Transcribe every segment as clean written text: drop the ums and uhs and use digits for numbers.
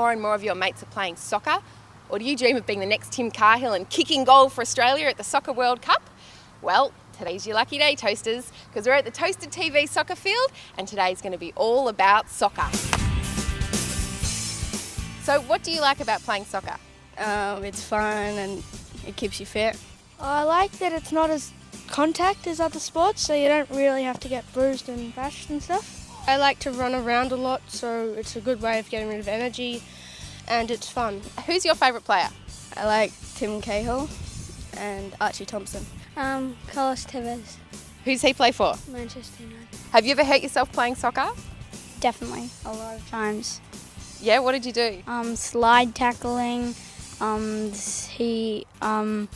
more and more of your mates are playing soccer? Or do you dream of being the next Tim Cahill and kicking goal for Australia at the Soccer World Cup? Well, today's your lucky day, Toasters, because we're at the SENSE.dv soccer field and today's going to be all about soccer. So what do you like about playing soccer? It's fun and it keeps you fit. I like that it's not as contact as other sports, so you don't really have to get bruised and bashed and stuff. I like to run around a lot, so it's a good way of getting rid of energy and it's fun. Who's your favourite player? I like Tim Cahill and Archie Thompson. Carlos Tevez, Who's he play for? Manchester United. Have you ever hurt yourself playing soccer? Definitely, a lot of times. Yeah, what did you do? Slide tackling. He ran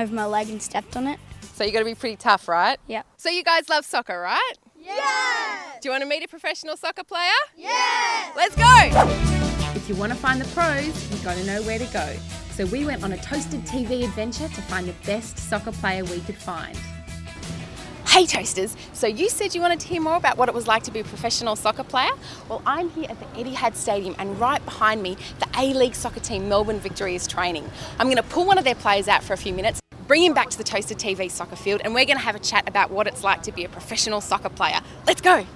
over my leg and stepped on it. So you got to be pretty tough, right? Yep. So you guys love soccer, right? Yeah! Do you want to meet a professional soccer player? Yeah! Let's go! If you want to find the pros, you've got to know where to go. So we went on a SENSE.dv adventure to find the best soccer player we could find. Hey Toasters, so you said you wanted to hear more about what it was like to be a professional soccer player? Well, I'm here at the Etihad Stadium and right behind me, the A-League soccer team Melbourne Victory is training. I'm going to pull one of their players out for a few minutes, bring him back to the SENSE.dv soccer field, and we're going to have a chat about what it's like to be a professional soccer player. Let's go!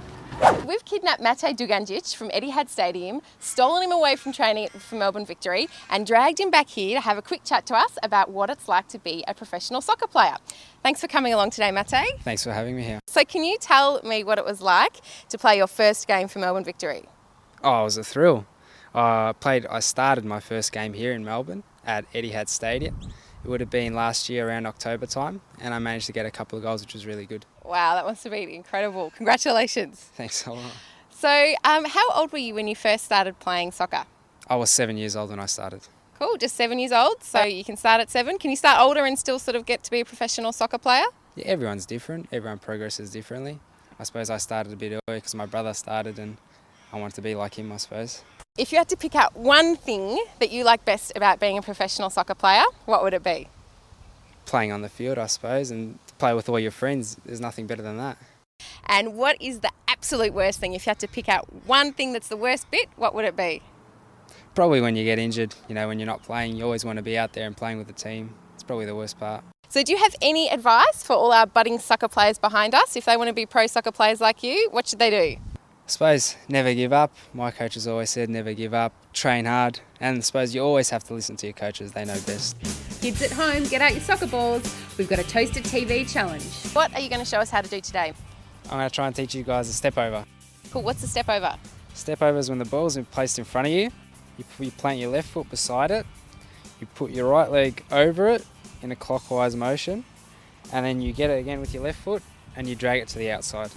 We've kidnapped Mate Duganjic from Etihad Stadium, stolen him away from training for Melbourne Victory and dragged him back here to have a quick chat to us about what it's like to be a professional soccer player. Thanks for coming along today, Mate. Thanks for having me here. So can you tell me what it was like to play your first game for Melbourne Victory? Oh, it was a thrill. I started my first game here in Melbourne at Etihad Stadium. It would have been last year around October time, and I managed to get a couple of goals, which was really good. Wow, that must have been incredible. Congratulations. Thanks a lot. So how old were you when you first started playing soccer? I was 7 years old when I started. Cool, just 7 years old, so you can start at 7. Can you start older and still sort of get to be a professional soccer player? Yeah, everyone's different. Everyone progresses differently. I suppose I started a bit earlier because my brother started and I wanted to be like him, I suppose. If you had to pick out one thing that you like best about being a professional soccer player, what would it be? Playing on the field, I suppose, and to play with all your friends, there's nothing better than that. And what is the absolute worst thing? If you had to pick out one thing that's the worst bit, what would it be? Probably when you get injured, when you're not playing, you always want to be out there and playing with the team. It's probably the worst part. So do you have any advice for all our budding soccer players behind us? If they want to be pro soccer players like you, what should they do? I suppose never give up. My coach has always said never give up, train hard, and I suppose you always have to listen to your coaches, they know best. Kids at home, get out your soccer balls. We've got a SENSE.dv challenge. What are you going to show us how to do today? I'm going to try and teach you guys a step over. Cool, what's the step over? Step over is when the ball's placed in front of you. You plant your left foot beside it, you put your right leg over it in a clockwise motion, and then you get it again with your left foot and you drag it to the outside.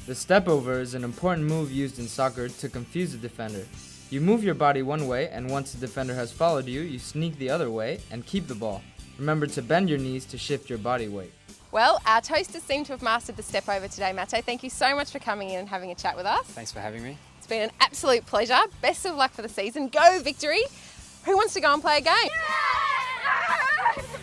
The step over is an important move used in soccer to confuse the defender. You move your body one way, and once the defender has followed you, you sneak the other way and keep the ball. Remember to bend your knees to shift your body weight. Well, our toasters seem to have mastered the step over today, Mate. Thank you so much for coming in and having a chat with us. Thanks for having me. It's been an absolute pleasure. Best of luck for the season. Go Victory! Who wants to go and play a game? Yeah!